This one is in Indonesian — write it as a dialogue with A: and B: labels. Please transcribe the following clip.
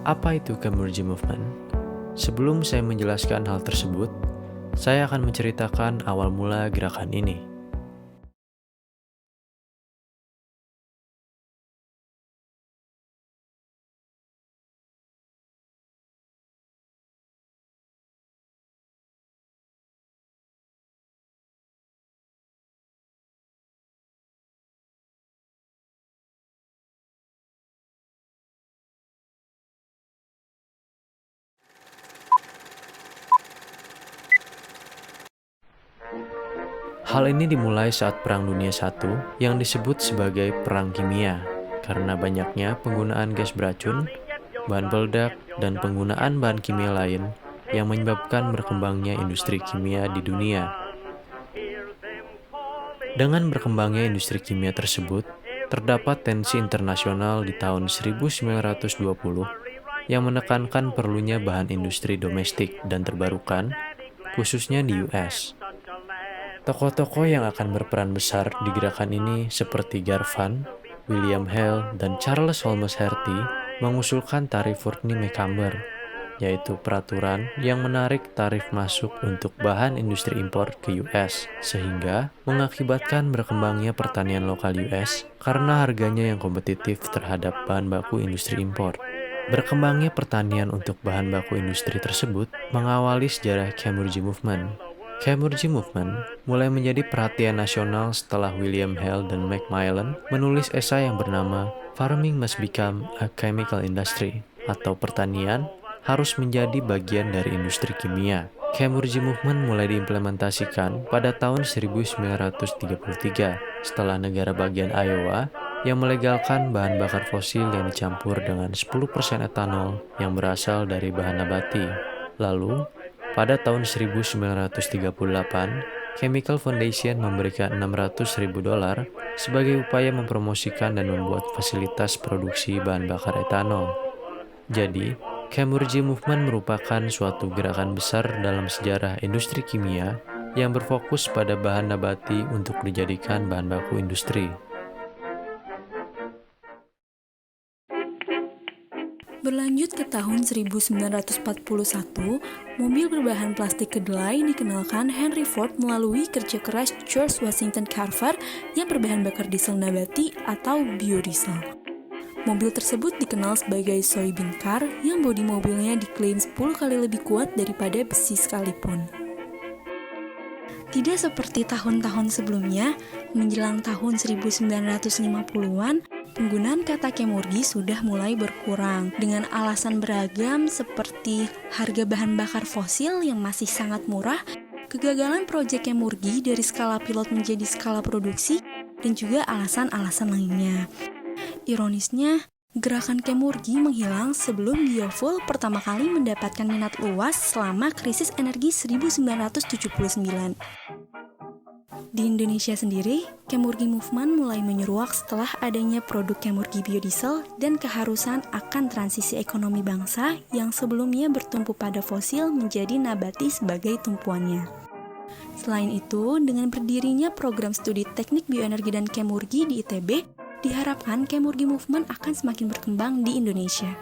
A: Apa itu Chemurgy Movement? Sebelum saya menjelaskan hal tersebut, saya akan menceritakan awal mula gerakan ini. Hal ini dimulai saat Perang Dunia I yang disebut sebagai Perang Kimia, karena banyaknya penggunaan gas beracun, bahan peledak, dan penggunaan bahan kimia lain yang menyebabkan berkembangnya industri kimia di dunia. Dengan berkembangnya industri kimia tersebut, terdapat tensi internasional di tahun 1920 yang menekankan perlunya bahan industri domestik dan terbarukan, khususnya di US. Tokoh-tokoh yang akan berperan besar di gerakan ini seperti Garvan, William Hale, dan Charles Holmes Hertie mengusulkan tarif Courtney-Macomber, yaitu peraturan yang menarik tarif masuk untuk bahan industri impor ke US, sehingga mengakibatkan berkembangnya pertanian lokal US karena harganya yang kompetitif terhadap bahan baku industri impor. Berkembangnya pertanian untuk bahan baku industri tersebut mengawali sejarah Chemurgy Movement. Chemurgy Movement mulai menjadi perhatian nasional setelah William Hale dan Macmillan menulis esai yang bernama Farming Must Become a Chemical Industry, atau pertanian harus menjadi bagian dari industri kimia. Chemurgy Movement mulai diimplementasikan pada tahun 1933 setelah negara bagian Iowa yang melegalkan bahan bakar fosil yang dicampur dengan 10% etanol yang berasal dari bahan nabati. Lalu, pada tahun 1938, Chemical Foundation memberikan $600.000 sebagai upaya mempromosikan dan membuat fasilitas produksi bahan bakar etanol. Jadi, Chemurgy Movement merupakan suatu gerakan besar dalam sejarah industri kimia yang berfokus pada bahan nabati untuk dijadikan bahan baku industri.
B: Berlanjut ke tahun 1941, mobil berbahan plastik kedelai dikenalkan Henry Ford melalui kerja keras George Washington Carver yang berbahan bakar diesel nabati atau biodiesel. Mobil tersebut dikenal sebagai soybean car yang bodi mobilnya diklaim 10 kali lebih kuat daripada besi sekalipun. Tidak seperti tahun-tahun sebelumnya, menjelang tahun 1950-an, penggunaan kata Chemurgy sudah mulai berkurang dengan alasan beragam seperti harga bahan bakar fosil yang masih sangat murah, kegagalan proyek Chemurgy dari skala pilot menjadi skala produksi, dan juga alasan-alasan lainnya. Ironisnya, gerakan Chemurgy menghilang sebelum biofuel pertama kali mendapatkan minat luas selama krisis energi 1979. Di Indonesia sendiri, Chemurgy Movement mulai menyeruak setelah adanya produk Chemurgy biodiesel dan keharusan akan transisi ekonomi bangsa yang sebelumnya bertumpu pada fosil menjadi nabati sebagai tumpuannya. Selain itu, dengan berdirinya program studi teknik bioenergi dan Chemurgy di ITB, diharapkan Chemurgy Movement akan semakin berkembang di Indonesia.